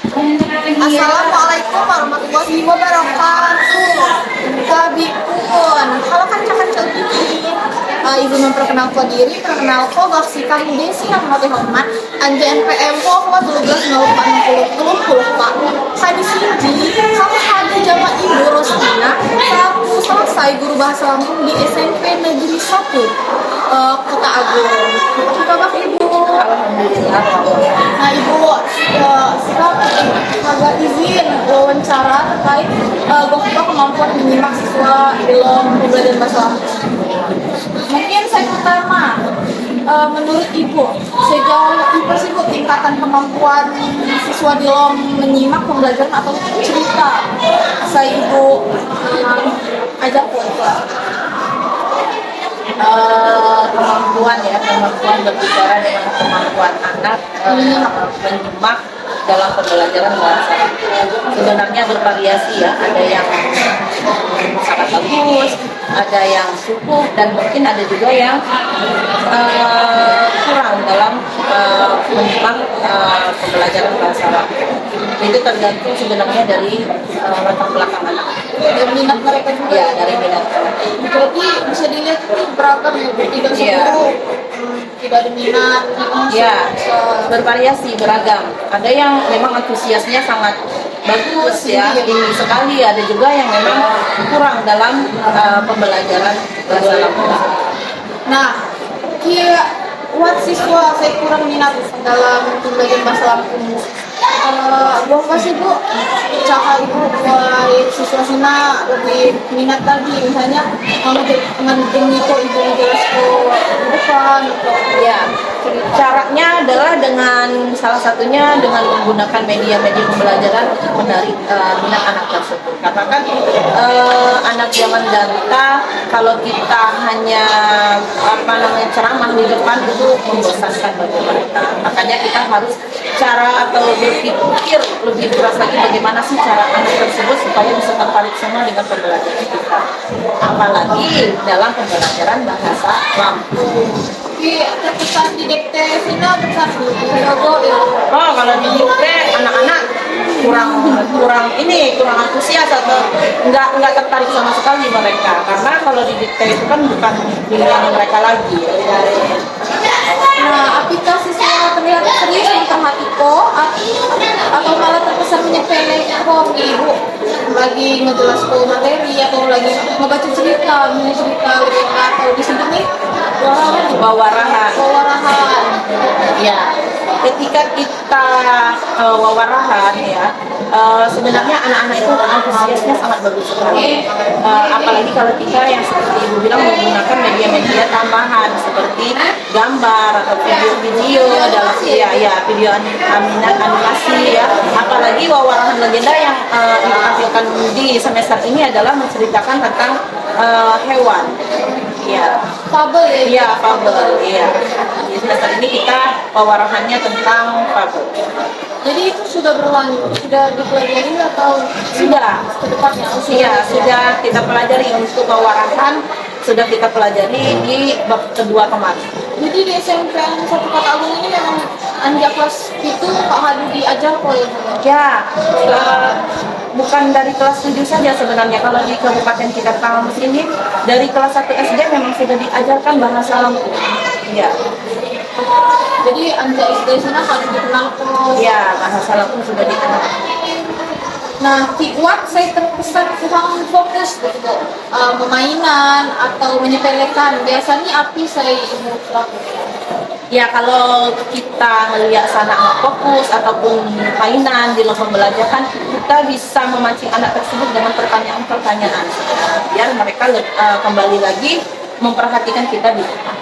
Assalamualaikum warahmatullahi wabarakatuh. Kabipun, halo kanca-kanca ini. Izin memperkenalkan diri, perkenalkan gaksi kami desi yang hormat anja NPM ko 12 Pak. Hadis ini kamu hadir jamaah Ibu Rostina selaku selesai guru bahasa Lampung di SMP Negeri 1 Kota Agung. Apa kabar Ibu? Alhamdulillah. Nah Ibu, sekarang agak izin wawancara terkait kemampuan menyimak siswa dalam pembelajaran bahasa Lampung. Mungkin saya pertama, menurut Ibu, sejauh apa sih Bu tingkatan kemampuan siswa dalam menyimak pembelajaran atau cerita? Saya Ibu ajak Bu. Kemampuan berbicara dengan kemampuan anak menyimak dalam pembelajaran bahasa. Sebenarnya bervariasi ya, ada yang sangat bagus, ada yang cukup, dan mungkin ada juga yang kurang dalam menyimak pembelajaran bahasa Arab. Itu tergantung sebenarnya dari latar belakang anak. Dan minat mereka juga. Ya, dari minat. Jadi bisa dilihat itu beragam ya, tidak seluruh tidak ada minat. Ya, bervariasi, beragam. Ada yang memang antusiasnya sangat bagus ya, tinggi sekali. Ada juga yang memang kurang dalam pembelajaran bahasa Lampung. Nah, buat siswa saya kurang minat dalam pembelajaran bahasa Lampung. Apa sih Bu? Cara Ibu buat siswa sana lebih minat tadi, misalnya ngedeng itu Ibu menjelaskan bukan atau Ya, caranya adalah dengan salah satunya dengan menggunakan media-media pembelajaran untuk menarik minat anak tersebut. Karena kan anak zaman danta kalau kita hanya ceramah di depan itu membosankan bagi mereka. Makanya kita harus cara atau berpikir lebih keras lagi bagaimana sih cara anak tersebut supaya bisa tertarik sama dengan pembelajaran kita. Apalagi dalam pembelajaran bahasa Lampung. terkesan di dikte Sina besar logo ya. Oh, kalau di dikte anak-anak kurang antusias atau nggak tertarik sama sekali mereka, karena kalau di dikte itu kan bukan pilihan mereka lagi. Nah, apakah siswa terlihat serius memperhatikan atau malah terkesan menyepelekan Ibu lagi ngejelaskan materi atau lagi ngebaca cerita atau di sini nih Wawarahan. Ya, ketika kita wawarahan ya, sebenarnya anak-anak itu antusiasnya sangat bagus sekali. Apalagi kalau kita yang seperti Ibu bilang menggunakan media-media tambahan seperti gambar atau video-video dalam video animasi ya. Apalagi wawarahan legenda yang ditampilkan di semester ini adalah menceritakan tentang hewan. Ya, fabel ya. Iya, fabel. Iya. Di semester ini kita wawarahannya tentang fabel. Jadi itu sudah dipelajari atau Sudah. kedepannya? Iya, sudah kita pelajari untuk wawarahan, sudah kita pelajari di bab kedua kemarin. Jadi di SMP 1 Kota Agung ini memang anjak kelas itu Pak Hadi diajar kok ya? Ya, bukan dari kelas 7 saja sebenarnya. Kalau di Kabupaten kita Tamus ini dari kelas 1 SD memang sudah diajarkan bahasa Lampung. Ya. Jadi anjak SD sana harus dikenal kok. Ya, bahasa Lampung sudah dikenal. Nah, kuat saya terkesan kurang fokus gitu, memainan atau menyepelekan. Biasanya api saya mau lakukan. Ya, kalau kita melihat sana nggak fokus ataupun mainan di dalam pembelajaran, kita bisa memancing anak tersebut dengan pertanyaan-pertanyaan biar mereka kembali lagi memperhatikan kita di depan.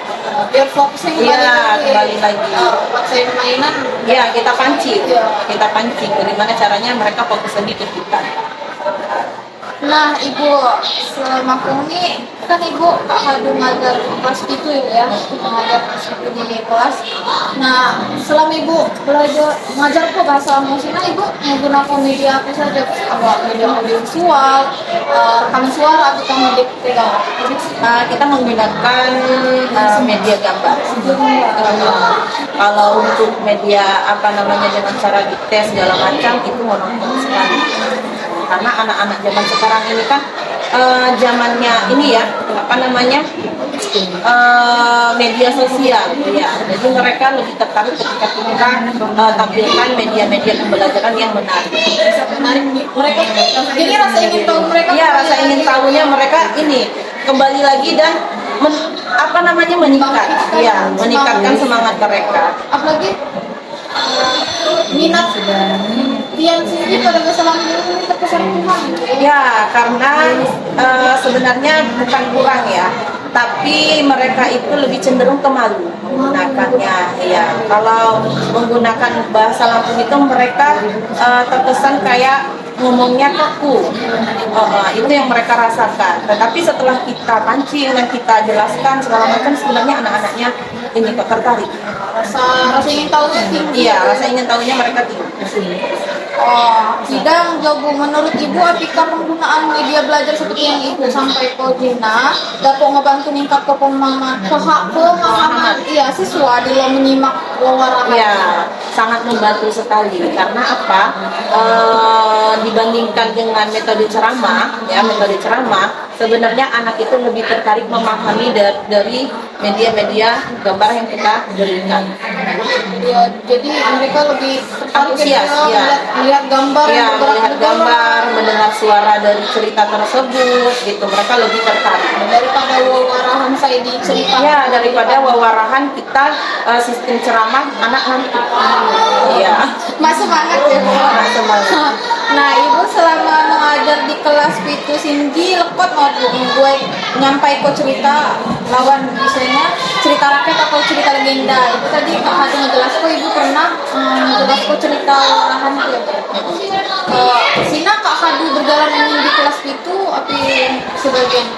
Biar fokusnya kembali lagi. Buat saya mainan. Ya, kita pancing. Bagaimana caranya mereka fokus lagi ke kita. Nah, Ibu, selama ini kan Ibu Kak Hadu ngajar kelas itu ya, mengajar di kelas. Nah, selama Ibu belajar ngajar kok bahasa Musina, Ibu menggunakan media apa saja? Apa media audiovisual, rekaman suara atau media pegang? Kita menggunakan media gambar. Kalau untuk media apa namanya dengan cara dites segala macam itu monoton sekali. Karena anak-anak zaman sekarang ini kan zamannya ini ya apa namanya media sosial ya. Jadi mereka lebih tertarik ketika kita tampilkan media-media pembelajaran yang menarik. Menarik mereka. Jadi rasa ingin tahu mereka. Iya, rasa ingin tahunya mereka ini kembali lagi dan apa namanya meningkat, ya meningkatkan semangat mereka. Apalagi minat Tian sendiri pada masalah ini terkesan kurang. Ya, karena sebenarnya bukan kurang ya, tapi mereka itu lebih cenderung ke malu menggunakannya. Ya, kalau menggunakan bahasa Lampung itu mereka terkesan kayak ngomongnya kaku. Itu yang mereka rasakan. Tetapi setelah kita pancing dan kita jelaskan segala macam, sebenarnya anak-anaknya ini kok tertarik. Rasa ingin tahunya tinggi. Iya, rasa ingin tahunya mereka tinggi. Sidang Jobu, menurut Ibu apakah penggunaan media belajar seperti yang Ibu sampai ke Jina dapat ngebantu meningkat ke pemahaman iya siswa di dalam menyimak wawasan? Ya, sangat membantu sekali karena apa? Dibandingkan dengan metode ceramah, ya metode ceramah, sebenarnya anak itu lebih tertarik memahami dari media-media gambar yang kita berikan. Ya, jadi mereka lebih tertarik Antusias, ya. Melihat gambar, Ya, melihat gambar, mendengar suara dari cerita tersebut, gitu. Mereka lebih tertarik daripada wawarahan saya di cerita. Ya, daripada wawarahan kita sistem ceramah anak ngantuk. Iya. Mas semangat ya, Bu. Mas semangat. Nah, Ibu selama mengajar di kelas itu Sinji lekot mau gue nyampai kok cerita lawan misalnya cerita rakyat atau cerita legenda. Itu tadi Kak Hadi ngejelas kok Ibu pernah ngejelas kok cerita warahan itu ya. Sina Kak Hadi berjalan ini di kelas itu tapi sebagian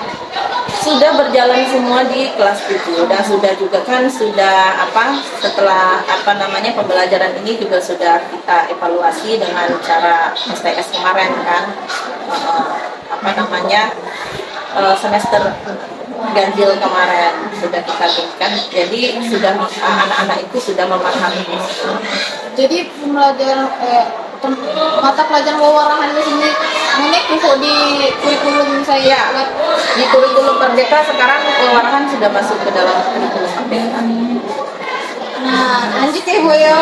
Sudah berjalan semua di kelas 7 dan sudah juga kan sudah setelah pembelajaran ini juga sudah kita evaluasi dengan cara STS kemarin kan semester ganjil kemarin sudah kita berikan, jadi sudah anak-anak itu sudah memahami. Jadi pembelajaran mata pelajaran wawarahan di sini ini kok di kurikulum saya Ya, di kurikulum Merdeka sekarang wawarahan sudah masuk ke dalam kurikulum Merdeka. Nah, lanjut ya Bu ya.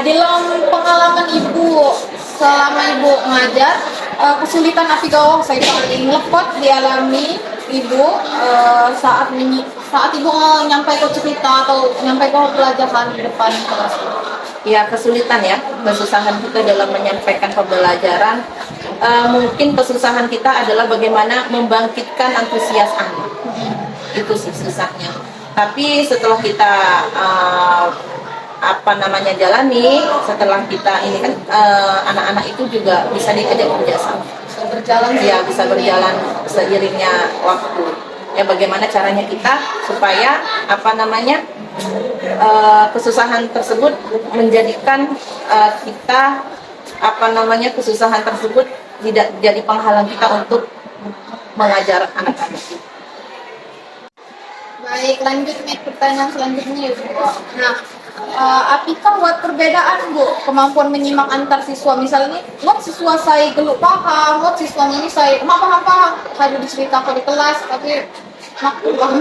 Dalam pengalaman Ibu selama Ibu ngajar, kesulitan api gawang saya paling lepot dialami Ibu saat Ibu menyampaikan cerita atau menyampaikan pelajaran di depan kelas. Ya, kesulitan ya, kesusahan kita dalam menyampaikan pembelajaran. Mungkin kesusahan kita adalah bagaimana membangkitkan antusias anak. Itu sih susahnya. Tapi setelah kita jalani, setelah kita ini kan anak-anak itu juga bisa diajak kerjasama. Bisa berjalan seiringnya waktu. Ya, bagaimana caranya kita supaya kesusahan tersebut menjadikan kita kesusahan tersebut tidak jadi penghalang kita untuk mengajar anak-anak. Baik, lanjut nih pertanyaan selanjutnya ya Bu. Nah, apakah buat perbedaan Bu kemampuan menyimak antar siswa? Misalnya, buat siswa saya geluk paham, buat siswa ini saya paham, saya diceritakan di kelas, tapi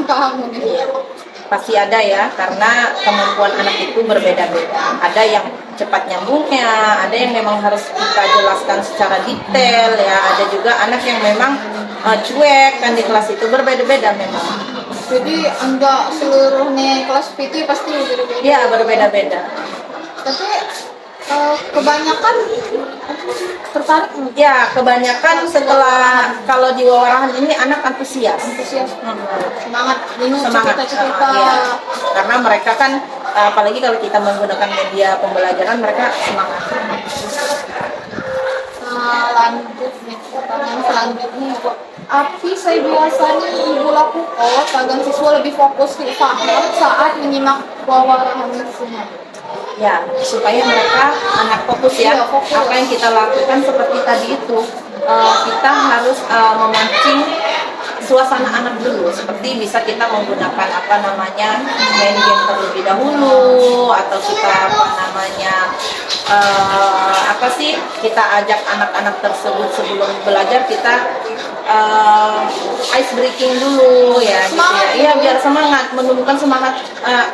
paham ini. Pasti ada ya, karena kemampuan anak itu berbeda-beda. Ada yang cepat nyambungnya, ada yang memang harus kita jelaskan secara detail ya. Ada juga anak yang memang cuek kan di kelas itu, berbeda-beda memang. Jadi enggak seluruhnya kelas PT pasti berbeda-beda. Iya, berbeda-beda. Tapi kebanyakan tertarik. Ya, kebanyakan setelah kalau di wawarahan ini anak antusias. Semangat cerita-cerita. Iya. Karena mereka kan apalagi kalau kita menggunakan media pembelajaran, mereka semangat. Lanjut nih pertanyaan selanjutnya. Api saya biasanya ibu lakukan agar siswa lebih fokus di paham saat menyimak wawaran siswa. Ya, supaya mereka anak fokus ya. Iya, fokus. Apa yang kita lakukan seperti tadi itu, kita harus memancing suasana anak dulu. Seperti bisa kita menggunakan apa namanya main game terlebih dahulu, atau kita apa namanya apa sih kita ajak anak-anak tersebut sebelum belajar kita ice breaking dulu ya, gitu ya. Iya, biar semangat, menumbuhkan semangat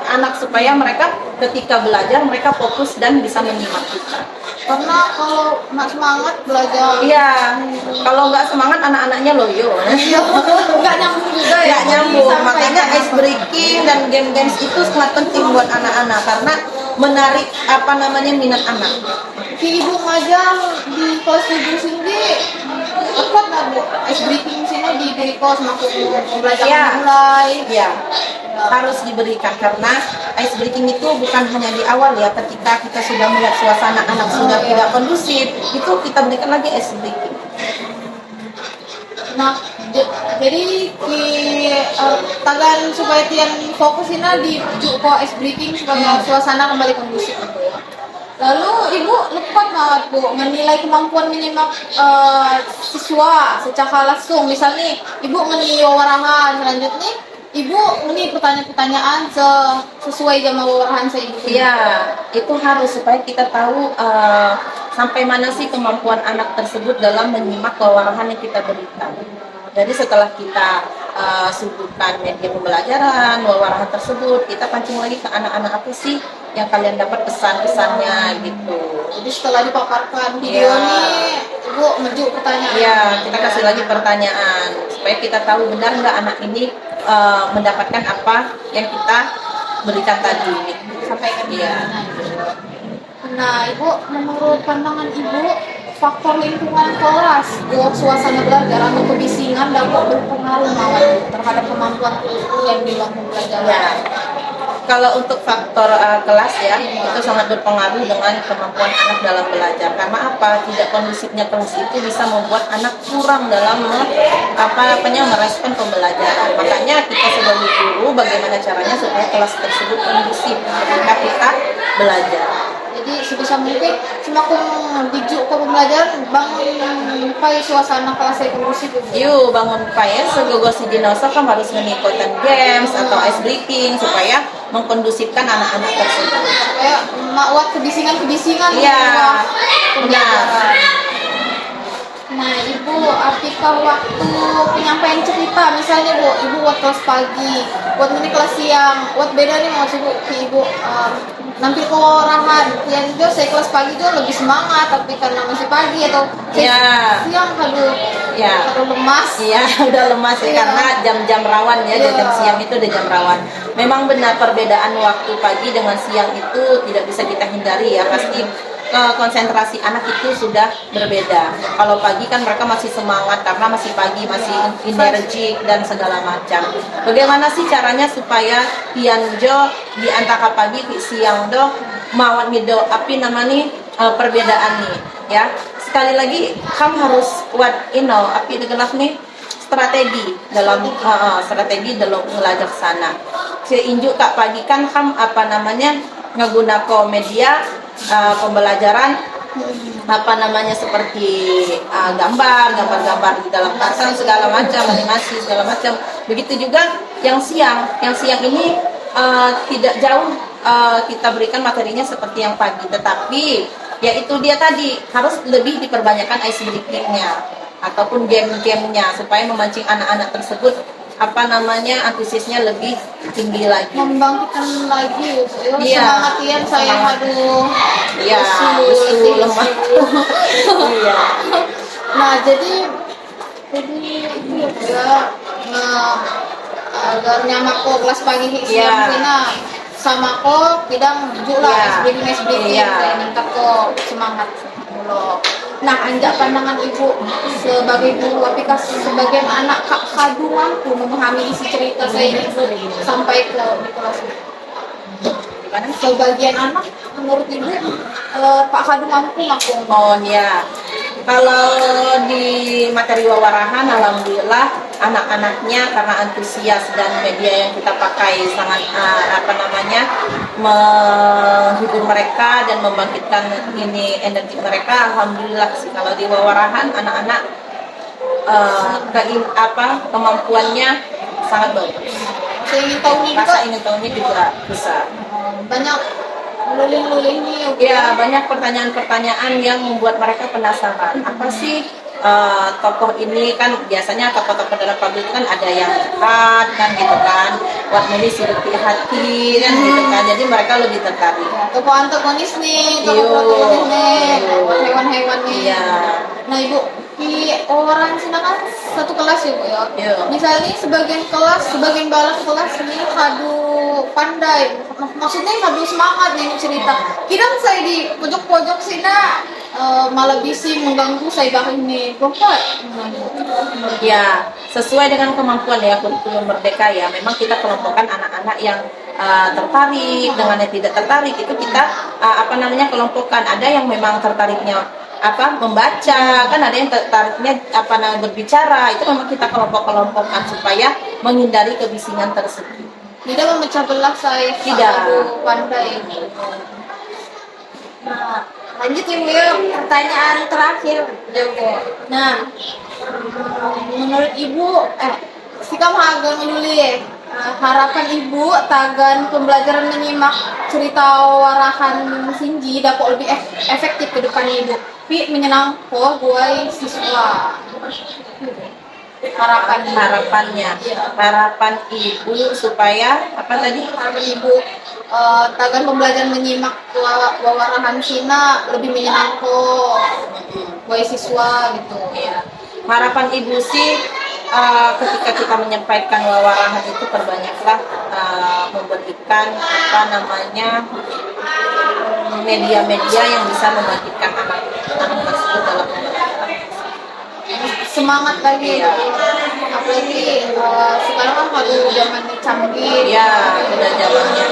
anak supaya mereka ketika belajar mereka fokus dan bisa menyimak kita. Karena kalau nggak semangat belajar, Iya, kalau nggak semangat anak-anaknya loyo. nggak nyambung juga ya. Nggak nyambung, Disampaikan makanya apa. ice breaking dan game-games itu sangat penting buat anak-anak karena menarik apa namanya minat anak. Si ibu ngajar di kelas ibu sendiri, lepas nggak bu? Ice breaking sini di kelas maksudnya belajar Iya. mulai. Ya, harus diberikan karena ice breaking itu bukan hanya di awal ya, ketika kita sudah melihat suasana anak sudah tidak kondusif, itu kita berikan lagi ice breaking. Nah, jadi di tagan supaya tian fokusnya di kok ice breaking supaya suasana kembali kondusif. Lalu ibu lepas banget bu menilai kemampuan menyimak siswa secara langsung. Misalnya ibu menilai warahan selanjutnya, ibu ini pertanyaan-pertanyaan sesuai sama warahan saya ibu. Iya, itu harus supaya kita tahu sampai mana sih kemampuan anak tersebut dalam menyimak warahan yang kita berikan. Jadi setelah kita suguhkan media pembelajaran, warahan tersebut, kita pancing lagi ke anak-anak apa sih yang kalian dapat pesan-pesannya gitu. Jadi setelah dipaparkan video ini, ibu menunjuk pertanyaan. Iya, kita kasih lagi pertanyaan supaya kita tahu benar nggak anak ini mendapatkan apa yang kita berikan tadi. Sampaikan. Iya. Nah, ibu menurut pandangan ibu, faktor lingkungan kelas, suasana belajar atau kebisingan dapat berpengaruh terhadap kemampuan yang di ruang pembelajaran. Ya. Kalau untuk faktor kelas ya, itu sangat berpengaruh dengan kemampuan anak dalam belajar. Karena apa? Tidak kondusifnya kelas itu bisa membuat anak kurang dalam merespon pembelajaran. Makanya kita sebagai guru bagaimana caranya supaya kelas tersebut kondusif ketika kita belajar. Jadi sebisa mungkin semakin dijuk ke pembelajaran bangun supaya suasana kelas saya kondusif. Yuk bangun paya segogosi dinosaur kan harus mengikuti games atau ice breaking supaya mengkondusifkan anak-anak tersebut. Kayak mawat kebisingan Iya, benar. Nah, ibu, apakah waktu penyampaian cerita, misalnya bu, ibu buat kelas pagi, buat ini kelas siang, buat beda nih mau ibu nanti ke orahan, yang juga saya kelas pagi juga lebih semangat, tapi karena masih pagi atau siang aduh lemas. Iya, udah lemas ya, karena jam-jam rawan ya, jam siang itu udah jam rawan. Memang benar perbedaan waktu pagi dengan siang itu tidak bisa kita hindari ya, pasti konsentrasi anak itu sudah berbeda. Kalau pagi kan mereka masih semangat karena masih pagi, masih energik dan segala macam. Bagaimana sih caranya supaya pianjo di antara pagi di siang do mawat mido api namanya perbedaan nih ya. Sekali lagi kamu harus api digelas nih strategi dalam belajar sana. Seinjuk kak pagi kan kamu nggunakan media pembelajaran seperti gambar-gambar di dalam pasang segala macam, animasi segala macam. Begitu juga yang siang ini tidak jauh kita berikan materinya seperti yang pagi, tetapi yaitu dia tadi harus lebih diperbanyakkan ice breaking-nya ataupun game-gamenya supaya memancing anak-anak tersebut antusiasnya lebih tinggi lagi, Membangkitkan lagi Iya. semangatian saya aduh lesu lemah. Iya. Nah jadi itu ya agar nyamak kok kelas pagi siang sina sama kok bidang juga SBD Iya. meningkat kok semangat mulu. Nah, anjak pandangan ibu sebagai guru, apakah sebagian anak kadu mampu memahami isi cerita saya ini sampai ke di kelas ini? Sebagian anak menurut ibu Pak Kadu mampu. Oh ya, Kalau di materi wawarahan, alhamdulillah anak-anaknya karena antusias dan media yang kita pakai sangat menghibur mereka dan membangkitkan ini energi mereka. Alhamdulillah sih kalau di wawarahan anak-anak kemampuannya sangat bagus. Rasa ingin tahunya juga besar. Banyak luling-luling nih. Ya, banyak pertanyaan-pertanyaan yang membuat mereka penasaran. Apa sih tokoh ini? Kan biasanya tokoh-tokoh dalam pabrik itu kan ada yang dekat kan gitu kan. Buat nulis hati kan gitu kan. Jadi mereka lebih tertarik. Tokoh antagonis nih, tokoh protagonis nih, hewan-hewan nih. Iya. Nah Ibu, di orang Cina kan satu kelas ya Bu ya. Iya. Misalnya sebagian balas kelas nih kadu pandai, maksudnya kadu semangat nih cerita. Kadang saya di pojok-pojok sini malah bising mengganggu saya bahkan ini. Bapak, Ya, sesuai dengan kemampuan ya kurikulum merdeka ya. Memang kita kelompokkan anak-anak yang tertarik dengan yang tidak tertarik itu kita kelompokkan. Ada yang memang tertariknya membaca, kan ada yang tertariknya berbicara. Itu memang kita kelompok-kelompokkan supaya menghindari kebisingan tersebut. tidak memecah belah saya Tidak. kadu pandai. Nah, lanjut ya Bu, pertanyaan terakhir Joko. Nah, menurut Ibu, sikap agak menulis harapan Ibu tagan pembelajaran menyimak cerita warahan Sinji dapat lebih efektif ke depan Ibu. Tapi menyenangkan gue siswa. Harapannya, harapan ibu supaya apa tadi? Harapan Ibu tagan pembelajaran menyimak wawarahan Cina lebih menyenangkan buat siswa gitu. Ya. Harapan ibu sih ketika kita menyampaikan wawarahan itu perbanyaklah memberikan media-media yang bisa membangkitkan anak tersebut dalam pembelajaran. Semangat lagi ya. Apalagi sekarang kan kalau zaman canggih Ya, udah zamannya.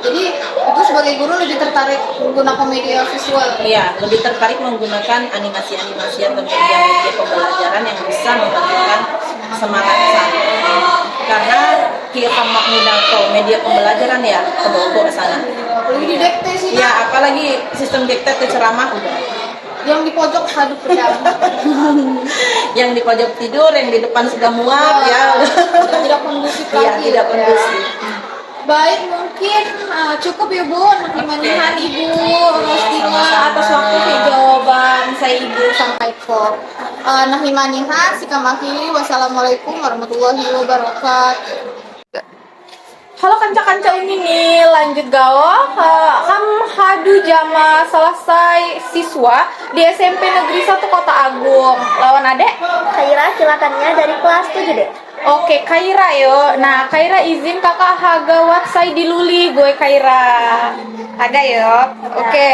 Jadi itu sebagai guru lebih tertarik menggunakan media visual. Iya, lebih tertarik menggunakan animasi-animasi atau media-media pembelajaran yang bisa membangkitkan semangat saya. Karena kita menggunakan media pembelajaran ya ke sana. Apalagi di dikte sih. Ya, apalagi sistem dikte ke ceramah udah. Yang di pojok hadap pedang. Yang di pojok tidur, yang di depan sudah muak ya. Tidak kondusif Iya, lagi. tidak kondusif. Baik, mungkin cukup ya Bu, nakimanihan Ibu Rostina atas waktu jawaban saya Ibu Assalamualaikum. Nakimanihan sikamaki, wassalamualaikum warahmatullahi wabarakatuh. Halo kanca-kanca ini nih, lanjut gawa kam hadu jama selesai siswa di SMP Negeri 1 Kota Agung. Lawan adek? Kaira silakannya dari kelas 7 deh. Oke, Kaira yo. Nah, Kaira izin kakak hagawat saya diluli, gue Kaira. Ada yo. Oke,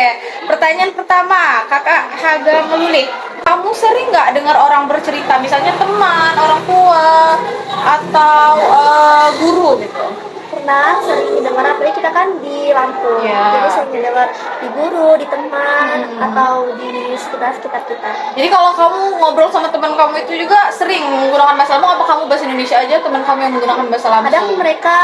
pertanyaan pertama, kakak haga meluli. Kamu sering nggak dengar orang bercerita, misalnya teman, orang tua, atau guru gitu? Pernah sering dengar, apalagi kita kan di Lampung, Ya. jadi sering dengar di guru, di teman, atau di sekitar-sekitar kita. Jadi kalau kamu ngobrol sama teman kamu itu juga sering menggunakan bahasa Lampung, apa kamu bahasa Indonesia aja, teman kamu yang menggunakan bahasa Lampung? Kadang mereka,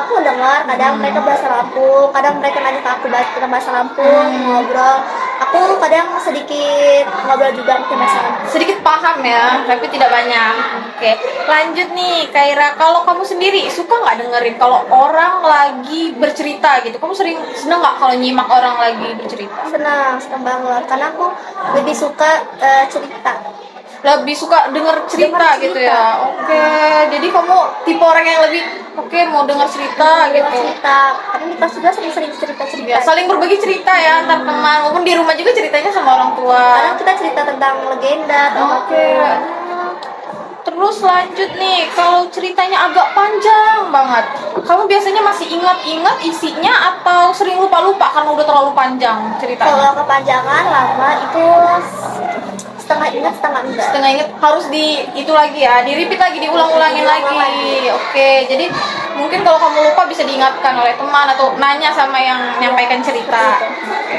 aku dengar, kadang mereka bahasa Lampung, kadang mereka nanya ke aku bahasa Lampung, ngobrol. Aku kadang sedikit ngobrol juga pakai bahasa Lampung. Sedikit paham ya, tapi tidak banyak. Oke, lanjut nih Kaira, kalau kamu sendiri suka nggak dengerin kalau orang lagi bercerita gitu? Kamu seneng nggak kalau nyimak orang lagi bercerita? Senang banget, karena aku lebih suka cerita. Lebih suka denger cerita Dengar gitu cerita. ya? Oke, jadi kamu tipe orang yang lebih mau denger cerita Dengar gitu. cerita, karena di kelas juga sering cerita-cerita. Ya, saling berbagi cerita ya antar teman, maupun di rumah juga ceritanya sama orang tua. Kadang kita cerita tentang legenda atau Oke. Terus lanjut nih, kalau ceritanya agak panjang banget, kamu biasanya masih ingat-ingat isinya atau sering lupa-lupa karena udah terlalu panjang ceritanya? kalau kepanjangan lama itu setengah ingat setengah enggak. Setengah ingat harus itu lagi ya, di-repeat lagi, diulang-ulangin lagi. Oke, jadi mungkin kalau kamu lupa bisa diingatkan oleh teman atau nanya sama yang menyampaikan cerita. Oke.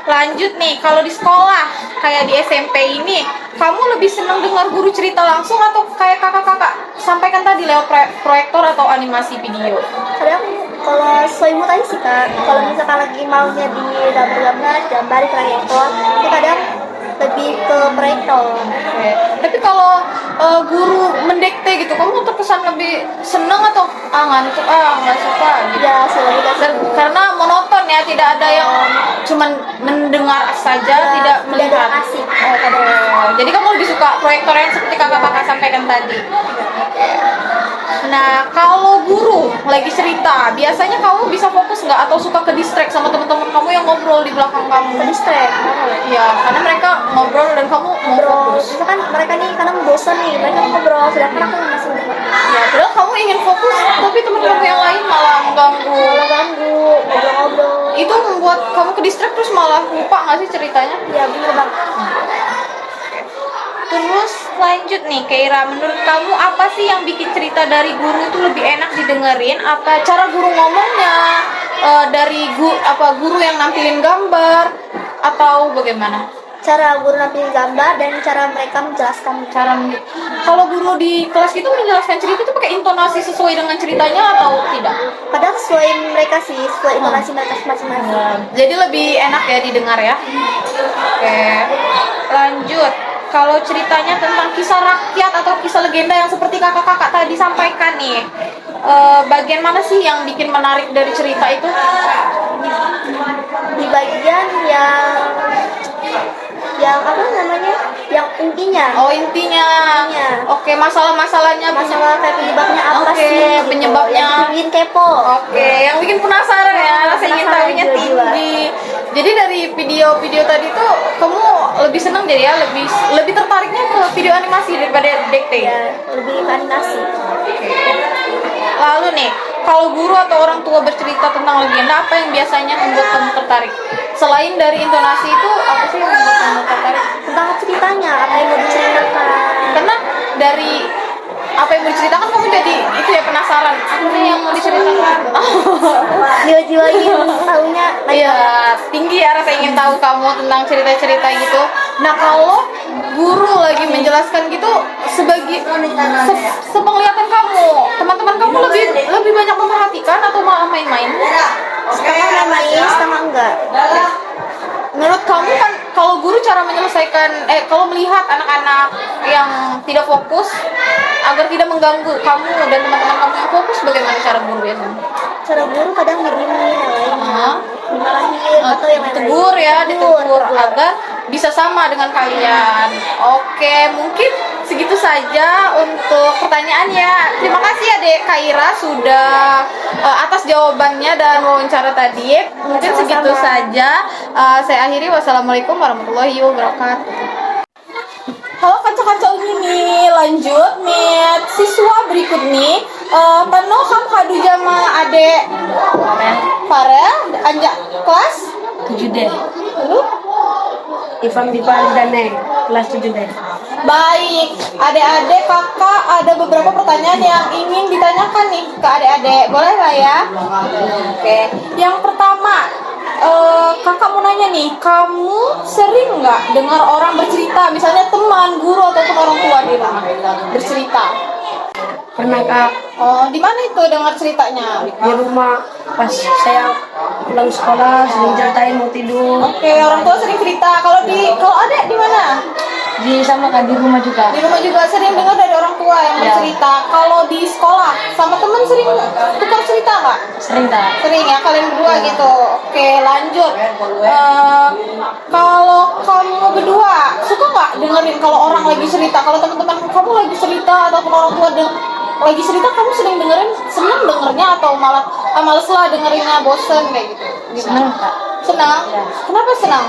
lanjut nih, kalau di sekolah kayak di SMP ini, kamu lebih senang dengar guru cerita langsung atau kayak kakak-kakak sampaikan tadi lewat proyektor atau animasi video? Kadang kalau sesuai mood aja sih kak. Kalau misalkan lagi maunya di gambar di proyektor, itu kadang lebih ke proyektor. Oke. Tapi kalau guru mendekte gitu, kamu terkesan lebih seneng atau ngantuk, nggak suka gitu? Ya selalu Karena monoton ya, tidak ada yang cuman mendengar saja, tidak melihat. asik. Jadi kamu lebih suka proyektor yang seperti kakak-kakak sampaikan tadi. Nah, kalau guru lagi cerita, biasanya kamu bisa fokus nggak atau suka ke distract sama teman-teman kamu yang ngobrol di belakang kamu? Ke distract. Iya, karena mereka ngobrol dan kamu mau Ngobrol. fokus. Misalkan mereka nih kadang bosan nih, mereka ngobrol, sedangkan aku masih dengar. Ya, padahal kamu ingin fokus, tapi teman kamu yang lain malah mengganggu. Kalau ganggu, ngobrol-ngobrol. Itu membuat kamu ke distract terus malah lupa nggak sih ceritanya? Ya bener bang. Terus lanjut nih, Keira, menurut kamu apa sih yang bikin cerita dari guru itu lebih enak didengerin? Apa cara guru ngomongnya, dari guru yang nampilin gambar, atau bagaimana? Cara guru nampilin gambar dan cara mereka menjelaskan. Kalau guru di kelas itu menjelaskan cerita itu pakai intonasi sesuai dengan ceritanya atau tidak? Kadang sesuai mereka sih, sesuai intonasi mereka masing-masing. Jadi lebih enak ya didengar ya. Oke, lanjut. Kalau ceritanya tentang kisah rakyat atau kisah legenda yang seperti kakak-kakak tadi sampaikan nih, bagian mana sih yang bikin menarik dari cerita itu? Di bagian yang apa namanya, yang intinya. Oh, intinya. Oke, masalah-masalahnya. Masalah kayak penyebabnya apa Oke, sih? Gitu. penyebabnya. Yang bikin kepo. Oke, yang bikin penasaran ya, rasa ingin Penasaran tahunya jiwa-jiwa. tinggi. Jadi dari video-video tadi tuh kamu lebih seneng jadi ya, lebih tertariknya ke video animasi daripada dikte. Ya, lebih ke animasi. Lalu nih, kalau guru atau orang tua bercerita tentang legenda, apa yang biasanya membuat kamu tertarik? Selain dari intonasi itu, apa sih yang membuat kamu tertarik? Tentang ceritanya, apa yang mau diceritakan. Karena dari apa yang mau diceritakan kamu jadi itu ya penasaran. Apa sih yang mau diceritakan? Jiwa-jiwa ingin tahunya. Iya, tinggi ya rasa ingin tahu kamu tentang cerita-cerita gitu. Nah, kalau guru lagi menjelaskan gitu sepenglihatan kamu, teman-teman kamu lebih banyak memperhatikan atau malah main-main? Setengah main, setengah enggak. Menurut kamu kan kalau guru cara menyelesaikan kalau melihat anak-anak yang tidak fokus agar tidak mengganggu kamu dan teman-teman kamu yang fokus, bagaimana cara guru biasanya? Cara guru kadang begini, dimarahin atau yang lain. Ditegur ya, ditegur agar bisa sama dengan kalian. Oke, mungkin segitu saja untuk pertanyaannya. Terima kasih ya Dek Kaira sudah atas jawabannya dan wawancara tadi. Mungkin segitu saja. Saya akhiri. Wassalamualaikum warahmatullahi wabarakatuh. Halo kanca-kanca ini, lanjut nih siswa berikut nih. Penuh ham hadu jama adek Farel anjak kelas 7D. Lalu Ivan Dipan Dane, kelas 7D. baik, adik-adik kakak ada beberapa pertanyaan yang ingin ditanyakan nih ke adik-adik. Boleh lah ya? Oke. Yang pertama, kakak mau nanya nih, kamu sering nggak dengar orang bercerita, misalnya teman, guru ataupun orang tua di rumah bercerita? Pernah Kak, Oh, di mana itu dengar ceritanya? di rumah pas saya pulang sekolah sering ceritain mau tidur. Oke, orang tua sering cerita. Kalau adek di mana? Di sama Kak di rumah juga. Di rumah juga sering dengar dari orang tua yang Ya. bercerita. Kalau di sekolah sama teman sering tukar cerita nggak? Sering Kak. Sering ya kalian berdua gitu. Oke, lanjut. Kalau kamu berdua suka nggak dengerin kalau orang lagi cerita? Kalau teman-teman kamu lagi cerita ataupun orang tua lagi cerita, kamu sering dengerin, seneng dengernya atau malah males lah dengerinnya, bosen kayak gitu? Seneng Kak. Senang? Ya. Kenapa senang?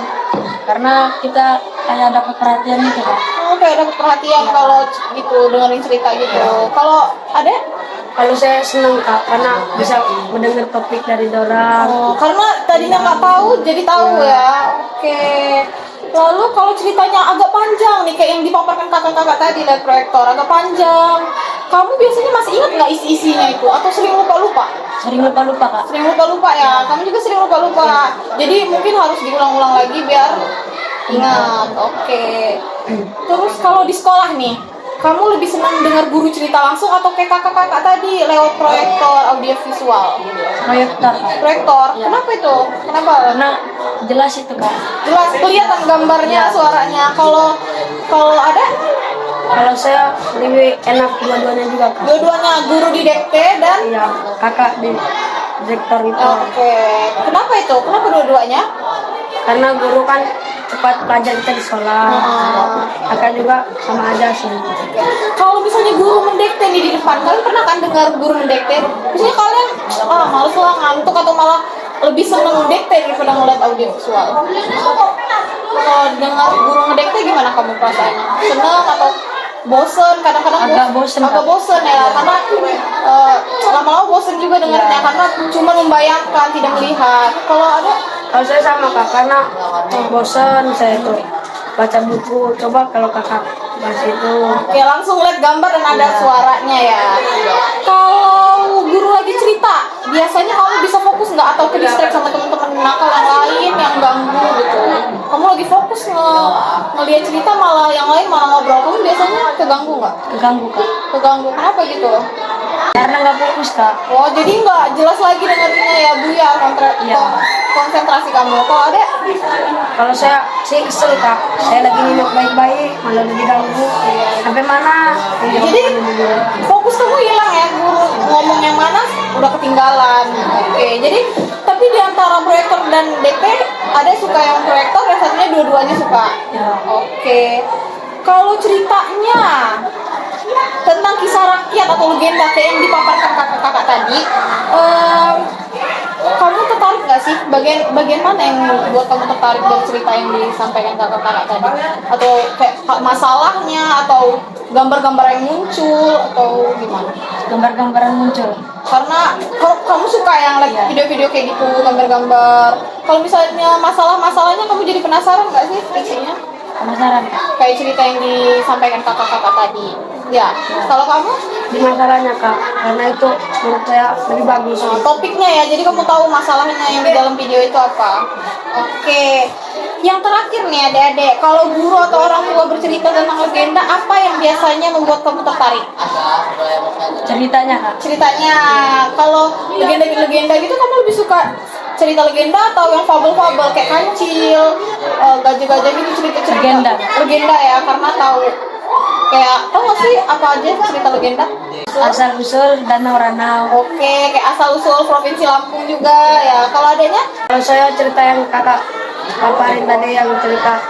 Karena kita kayak dapat perhatian gitu Kak. Oh, kayak dapat perhatian kalau gitu dengerin cerita gitu. Kalau ada? Kalau saya seneng Kak karena bisa mendengar topik dari orang. Oh, karena tadinya nggak tahu jadi tahu ya. Oke. Lalu kalau ceritanya agak panjang nih kayak yang dipaparkan kakak-kakak tadi dari proyektor agak panjang, kamu biasanya masih ingat nggak isi-isinya itu atau sering lupa-lupa? Sering lupa-lupa kak. Sering lupa-lupa ya. Kamu juga sering lupa-lupa. Jadi mungkin harus diulang-ulang lagi biar ingat. Oke. Terus kalau di sekolah nih, kamu lebih senang dengar guru cerita langsung atau kayak kakak-kakak tadi lewat proyektor audiovisual? Proyektor kak. Proyektor. Kenapa itu? Kenapa? Karena jelas itu kak. Jelas kelihatan gambarnya, suaranya. Kalau ada Kalau saya lebih enak dua-duanya juga kak. dua-duanya, guru didikte dan Iya, kakak di direktor itu. oke. Kenapa itu? Kenapa dua-duanya? Karena guru kan cepat pelajar kita di sekolah. Kakak juga sama aja sih. Kalau misalnya guru mendikte nih di depan, kalian pernah kan dengar guru mendikte? Misalnya kalian males lah, ngantuk atau malah lebih seneng mendikte daripada ngeliat audio visual. Kalau dengar guru mendikte gimana kamu perasaannya? Seneng atau bosen? Kadang-kadang Agak bosen, agak Kak. bosen ya, karena lama-lama bosen juga dengarnya karena cuma membayangkan tidak melihat. Kalau ada Kalau saya sama kak, karena bosan saya tuh baca buku. Coba kalau kakak bahas itu. ya langsung lihat gambar dan ada suaranya ya. Kalau guru lagi cerita, biasanya kamu bisa fokus nggak atau ke distract sama teman-teman nakal yang lain yang ganggu gitu? Kamu lagi fokus ngelihat cerita malah yang lain malah ngobrol, kamu biasanya keganggu nggak? Keganggu kak. Keganggu, kenapa gitu? Karena nggak fokus kak. Oh jadi nggak jelas lagi dengerinnya ya Bu ya, Iya. konsentrasi kamu. Kalau ada Kalau saya sih kesel kak. Saya lagi nyimak baik-baik, malah udah diganggu. Sampai mana? jadi fokus kamu hilang ya, guru ngomong yang mana udah ketinggalan. Oke, jadi tapi di antara proyektor dan DP ada suka yang proyektor dan satunya dua-duanya suka. Oke, kalau ceritanya tentang kisah rakyat atau legenda kayak yang dipaparkan kakak-kakak tadi, kamu tertarik nggak sih bagian mana yang buat kamu tertarik dari cerita yang disampaikan kakak-kakak tadi, atau kayak masalahnya atau gambar-gambar yang muncul atau gimana? Gambar-gambar yang muncul. Karena kalau kamu suka yang like video-video kayak gitu, gambar-gambar, kalau misalnya masalahnya kamu jadi penasaran nggak sih isinya? Penasaran kak. Kayak cerita yang disampaikan kakak-kakak tadi. Ya, kalau kamu Di masalahnya kak. Karena itu menurut saya lebih bagus. topiknya ya, jadi kamu tahu masalahnya yang di dalam video itu apa. Oke, yang terakhir nih adik-adik, kalau guru atau orang tua bercerita tentang legenda, apa yang biasanya membuat kamu tertarik? Ceritanya kak. Ceritanya, kalau legenda gitu kamu lebih suka cerita legenda atau yang fabel-fabel kayak kancil, gajah-gajah gitu, cerita-cerita legenda ya, karena tahu kayak tau gak sih apa aja cerita legenda? Asal usul Danau Ranau. Oke, kayak asal usul provinsi Lampung juga ya. Kalau adanya Kalau saya cerita yang kakak paparin tadi yang cerita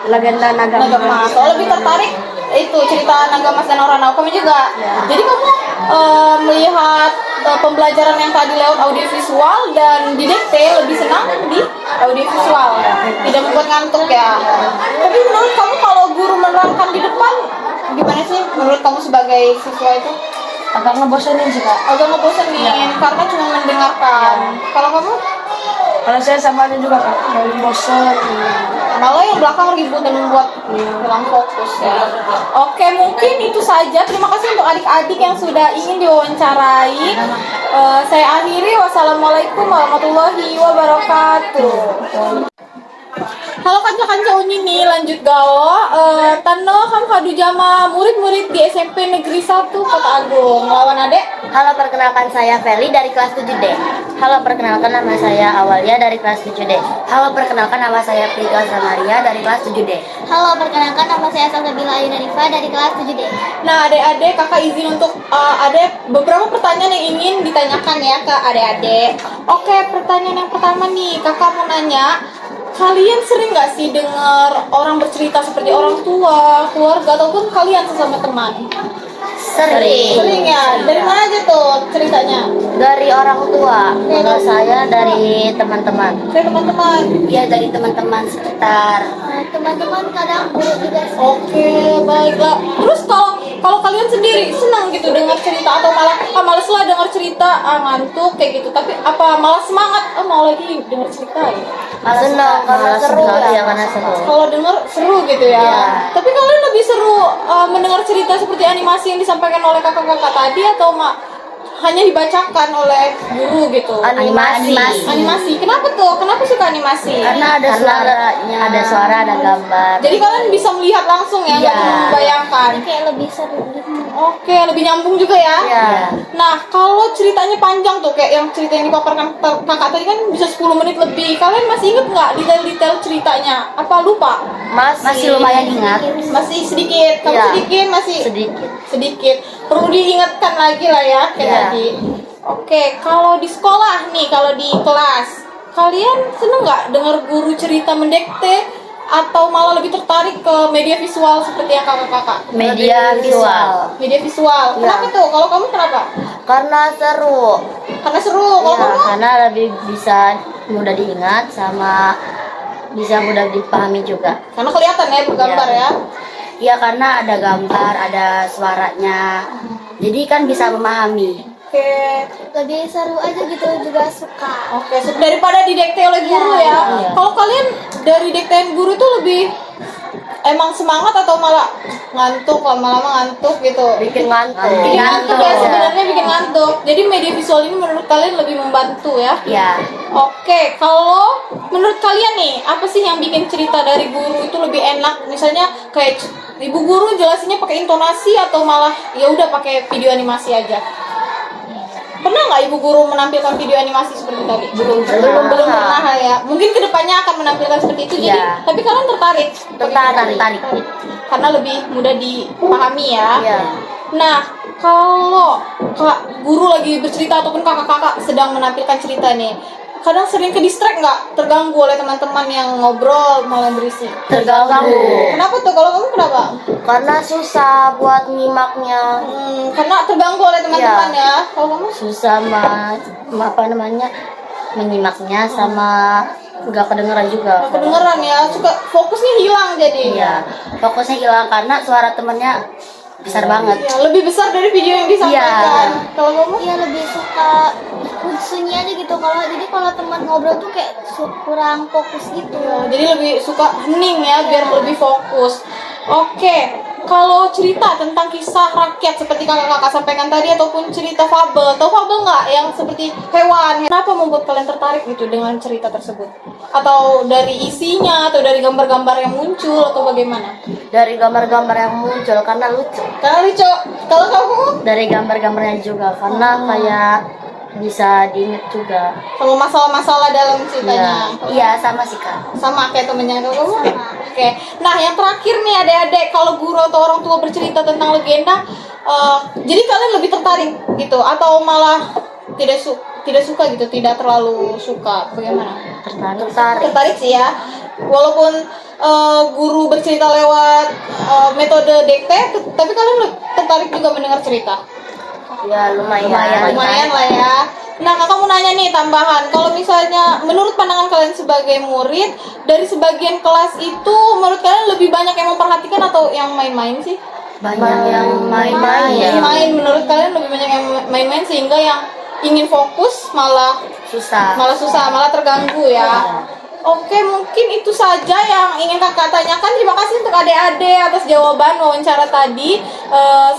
legenda Naga Naga Mas. Oh, lebih tertarik itu cerita Naga Mas dan Danau Ranau. Kamu juga. Jadi kamu melihat pembelajaran yang tadi lewat audiovisual dan didikte lebih senang di audiovisual, tidak membuat ngantuk ya. Tapi menurut kamu kalau guru menerangkan di depan gimana sih? Menurut kamu sebagai siswa itu agak ngebosenin sih kak. agak ngebosenin karena cuma mendengarkan. Kalau kamu Kalau saya sama aja juga kak. Kayak bosen. malah yang belakang ribut dan membuat hilang fokus ya. Oke, mungkin itu saja. Terima kasih untuk adik-adik yang sudah ingin diwawancarai. Saya akhiri. Wassalamualaikum warahmatullahi wabarakatuh. Halo kanca-kanca Unini, lanjut gawo. Tano kam kadu jama murid-murid di SMP Negeri 1 Kota Agung. Lawan adek. Halo, perkenalkan saya Feli dari kelas 7D. Halo, perkenalkan nama saya Awalia dari kelas 7D. Halo, perkenalkan nama saya Prika Samaria dari kelas 7D. Halo, perkenalkan nama saya Salsabila Aina Rifa dari kelas 7D. Nah, adik-adik, kakak izin untuk ada beberapa pertanyaan yang ingin ditanyakan ya ke adik-adik. Oke, pertanyaan yang pertama nih, kakak mau nanya, kalian sering nggak sih dengar orang bercerita seperti orang tua, keluarga, ataupun kalian sesama teman? Sering ya? Dari mana aja tuh ceritanya? Dari orang tua. Kalau saya dari teman-teman. Dari teman-teman. Ya, dari teman-teman sekitar. Teman-teman kadang guru juga Oke, baiklah. Terus kalau kalian sendiri senang gitu dengar cerita atau malah males lah dengar cerita, ngantuk kayak gitu. Tapi apa malah semangat? Mau lagi dengar cerita ya? Senang karena seru ya, karena seru. Kalau denger seru gitu ya. Iya. Tapi kalian lebih lebih seru mendengar cerita seperti animasi yang disampaikan oleh kakak-kakak tadi atau hanya dibacakan oleh guru gitu? Animasi. Kenapa tuh? Kenapa suka animasi? Karena ada suaranya, ada suara, ada gambar. Jadi kalian bisa melihat langsung ya, nggak cuma membayangkan. Kayak lebih seru gitu. Oke, lebih nyambung juga ya. Iya. Nah, kalau ceritanya panjang tuh, kayak yang cerita yang dipaparkan kakak tadi kan bisa 10 menit lebih. Kalian masih inget nggak detail-detail ceritanya? Apa lupa? Masih lumayan ingat. Masih sedikit. Kamu Iya. sedikit masih? Sedikit. Sedikit. Perlu diingatkan lagi lah ya, kayak Iya. tadi. Oke, kalau di sekolah nih, kalau di kelas, kalian seneng nggak dengar guru cerita mendekte? Atau malah lebih tertarik ke media visual seperti yang kakak-kakak? Media visual. Media visual. Iya. Kenapa tuh? Kalau kamu kenapa? Karena seru. Karena seru. Kalau Iya, kamu? karena lebih bisa mudah diingat sama bisa mudah dipahami juga. Karena kelihatan ya bergambar Iya. ya. Iya, karena ada gambar, ada suaranya. Jadi kan bisa memahami. Oke. Lebih seru aja gitu, juga suka. Oke, daripada didikte oleh guru ya. Iya. Kalau kalian dari diktein guru itu lebih emang semangat atau malah ngantuk, lama-lama ngantuk gitu? Bikin ngantuk. Bikin ngantuk ya, sebenarnya bikin ngantuk. Jadi media visual ini menurut kalian lebih membantu ya? Iya. Oke, kalau menurut kalian nih, apa sih yang bikin cerita dari guru itu lebih enak? Misalnya kayak ibu guru jelasinnya pakai intonasi atau malah ya udah pakai video animasi aja? Pernah nggak ibu guru menampilkan video animasi seperti tadi? Belum pernah ya. Mungkin kedepannya akan menampilkan seperti itu. Jadi, Iya. tapi kalian tertarik? Tertarik. Karena lebih mudah dipahami ya. Iya. Nah, kalau guru lagi bercerita ataupun kakak-kakak sedang menampilkan cerita nih, kadang sering ke distract nggak? Terganggu oleh teman-teman yang ngobrol malah berisik. Terganggu. Kenapa tuh? Kalau kamu kenapa? Karena susah buat nyimaknya. Karena terganggu oleh teman-teman Iya. ya. Kalau kamu? Susah menyimaknya sama nggak kedengeran juga. Kedengeran ya, suka fokusnya hilang jadi. Iya, fokusnya hilang karena suara temennya besar banget. Ya, lebih besar dari video yang disampaikan. Kalau kamu? Iya, lebih suka sunyi aja gitu. Kalau teman ngobrol tuh kayak kurang fokus gitu. Ya, jadi lebih suka hening ya, biar lebih fokus. Oke, kalau cerita tentang kisah rakyat seperti kakak-kakak sampaikan tadi ataupun cerita fabel, tahu fabel nggak yang seperti hewan? Kenapa membuat kalian tertarik gitu dengan cerita tersebut? Atau dari isinya atau dari gambar-gambar yang muncul atau bagaimana? Dari gambar-gambar yang muncul karena lucu. Karena lucu. Kalau kamu? Dari gambar-gambarnya juga karena kayak bisa diinget juga. Sama masalah-masalah dalam ceritanya. Iya, sama sih Kak. Sama kayak temennya kamu? Oke. Nah, yang terakhir nih adik-adik, kalau guru atau orang tua bercerita tentang legenda, jadi kalian lebih tertarik gitu atau malah tidak suka gitu, tidak terlalu suka, bagaimana? Tertarik sih ya. Walaupun guru bercerita lewat metode dikte, tapi kalian tertarik juga mendengar cerita. Ya, lumayan Lumayan lah ya. Nah, kakak mau nanya nih tambahan. Kalau misalnya menurut pandangan kalian sebagai murid, dari sebagian kelas itu menurut kalian lebih banyak yang memperhatikan atau yang main-main sih? Banyak yang main-main. Yang main menurut kalian lebih banyak yang main-main sehingga yang ingin fokus malah Susah. malah terganggu ya. Oke, mungkin itu saja yang ingin kakak tanyakan. Terima kasih untuk adik-adik atas jawaban wawancara tadi.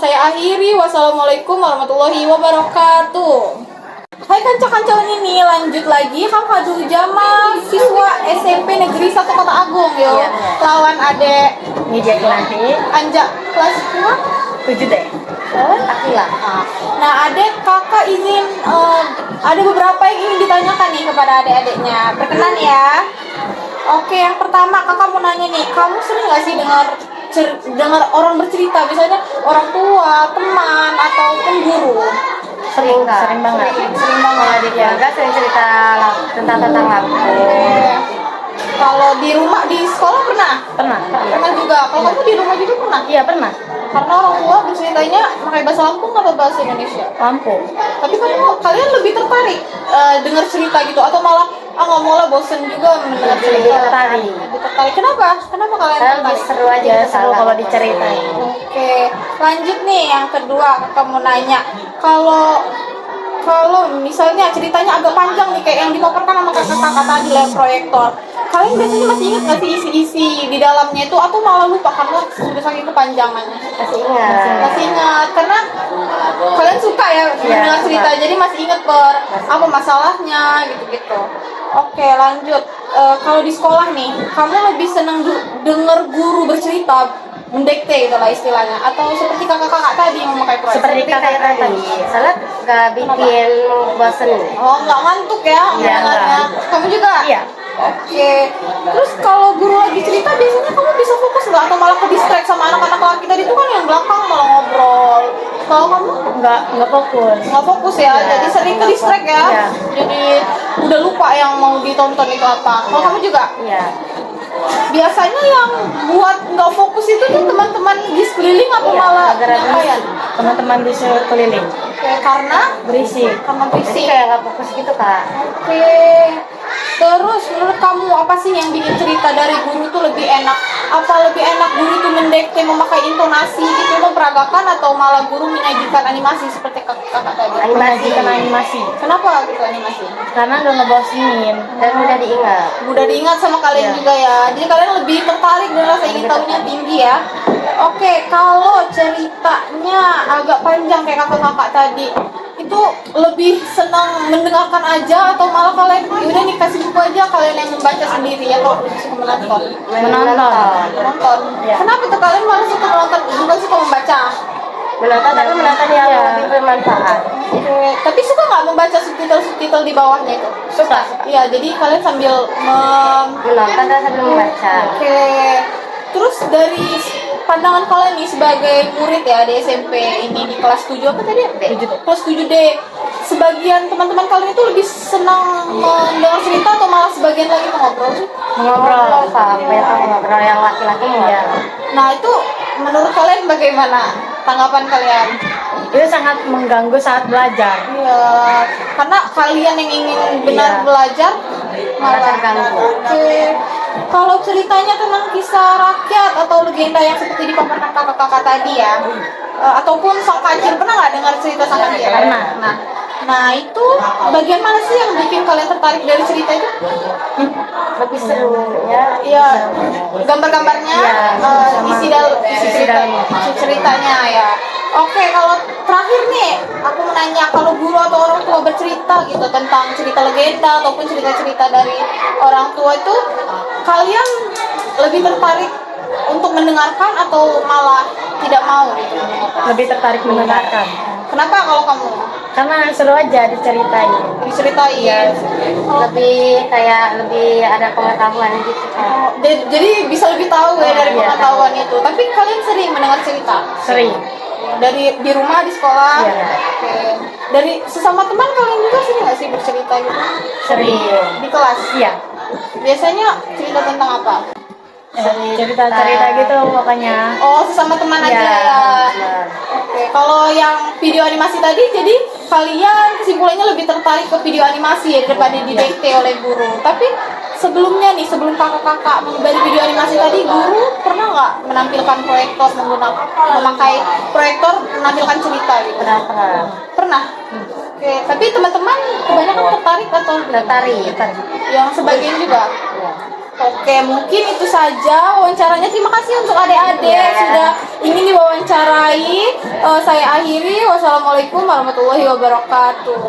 Saya akhiri. Wassalamualaikum warahmatullahi wabarakatuh. Hai kanca-kanca ini, lanjut lagi. Hamhadul Jamal, siswa SMP Negeri 1 Kota Agung yo. Lawan adek Ngejek nanti Anja kelas 7 deh. Akila. Nah, adek kakak izin ada beberapa yang ingin ditanyakan nih kepada adik-adiknya. Berkenan ya. Oke, yang pertama kakak mau nanya nih, kamu sering nggak sih dengar orang bercerita, misalnya orang tua, teman ataupun guru? Sering banget. Sering banget. Ya, enggak sering cerita tentang aku. Kalau di rumah, di sekolah pernah? Pernah. Pernah juga. Kalau kamu di rumah juga pernah? Iya, pernah. Karena orang tua berceritanya pakai bahasa Lampung atau bahasa Indonesia? Lampung. Tapi kalian lebih tertarik dengar cerita gitu atau malah nggak mau lah, bosen juga mendengar cerita? tertarik. Lebih tertarik. Kenapa kalian Lebih tertarik? seru aja kalau diceritain. Oke, lanjut nih yang kedua, kakak mau nanya, kalau misalnya ceritanya agak panjang nih kayak yang dipaparkan sama kakak-kakak tadi lewat proyektor, kalian biasanya masih ingat nggak sih isi-isi di dalamnya itu, atau malah lupa karena sudah saking kepanjangannya? Masih ingat. Masih ingat karena kalian suka ya mendengar cerita, jadi masih ingat apa masalahnya gitu-gitu. Oke, lanjut. Kalau di sekolah nih, kamu lebih senang denger guru bercerita, mendekte gitu lah istilahnya, atau seperti kakak-kakak tadi yang memakai proyek? Seperti kakak tadi, salat nggak bikin bosan. Oh, nggak ngantuk ya mendengarnya. Kamu juga? Iya. Oke. Terus kalau guru lagi cerita, biasanya kamu bisa fokus nggak, atau malah ke distract sama anak-anak laki tadi itu kan yang belakang malah ngobrol? Kalau kamu Nggak fokus. nggak fokus ya, jadi sering ke distract ya. Iya. Jadi udah lupa yang mau ditonton itu apa. Kalau kamu juga? Iya. Biasanya yang buat nggak fokus itu tuh teman-teman di sekeliling atau malah penyampaian? Teman-teman di sekeliling Oke, karena berisik. kamu Jadi berisik. kayak nggak fokus gitu kak. Oke. Terus menurut kamu apa sih yang bikin cerita dari guru tuh lebih enak? Apa lebih enak guru tuh mendekte memakai intonasi gitu memperagakan, atau malah guru menyajikan animasi seperti kakak tadi? Menyajikan animasi. Kenapa gitu animasi? Karena nggak ngebosenin. Dan mudah diingat. Mudah diingat sama kalian Iya. juga ya. Jadi kalian lebih tertarik dan rasa ingin tahunya tinggi ya. Oke, kalau ceritanya agak panjang kayak kakak-kakak tadi, itu lebih senang mendengarkan aja atau malah kalian udah nih kasih buku aja kalian yang membaca sendiri, atau lebih suka menonton? Menonton. Ya. Kenapa tuh kalian malah suka menonton bukan suka membaca? Menonton tapi menonton yang lebih bermanfaat. Oke, tapi suka nggak membaca subtitle di bawahnya itu? Suka. Iya, jadi kalian sambil Menonton dan sambil membaca. Oke, terus dari pandangan kalian nih sebagai murid ya di SMP ini di kelas 7 apa tadi? Kelas 7D. Sebagian teman-teman kalian itu lebih senang mendengar cerita atau malah sebagian lagi mengobrol sih? Mengobrol sampai ngobrol yang laki-laki ya. Nah, itu menurut kalian bagaimana tanggapan kalian? Itu sangat mengganggu saat belajar. Iya, karena kalian yang ingin benar belajar malah terganggu. Oke. Kalau ceritanya tentang kisah rakyat atau legenda yang seperti dipaparkan kakak-kakak tadi ya, ataupun sang kancil, pernah nggak dengar cerita sang kancil? Pernah. Nah itu bagian mana sih yang bikin kalian tertarik dari cerita itu? Lebih serunya. Iya, gambar-gambarnya, isi dalamnya. ceritanya ya. Oke, kalau terakhir nih, aku menanya, kalau guru atau orang tua bercerita gitu tentang cerita legenda ataupun cerita-cerita dari orang tua itu, kalian lebih tertarik untuk mendengarkan atau malah tidak mau gitu? Lebih tertarik mendengarkan. Kenapa kalau kamu? Karena seru aja diceritain. Diceritain. Lebih kayak lebih ada pengetahuan gitu kan. Jadi bisa lebih tahu ya dari pengetahuan itu. Tapi kalian sering mendengar cerita? Sering. Dari di rumah, di sekolah? Iya. Oke. Dari sesama teman kalian juga sering nggak sih bercerita gitu? Sering. Di kelas? Iya. Biasanya cerita tentang apa? Cerita-cerita gitu pokoknya. Oh, sesama teman aja Iya. ya. Oke, kalau yang video animasi tadi, jadi kalian kesimpulannya lebih tertarik ke video animasi ya daripada didikte oleh guru. Tapi sebelumnya nih, sebelum kakak-kakak mengubah video animasi tadi, guru pernah nggak menampilkan proyektor, memakai proyektor menampilkan cerita gitu? Pernah. Oke, tapi teman-teman kebanyakan tertarik atau Tertarik. yang sebagian juga? Oke, mungkin itu saja wawancaranya. Terima kasih untuk adik-adik sudah ingin diwawancarai. Saya akhiri. Wassalamualaikum warahmatullahi wabarakatuh.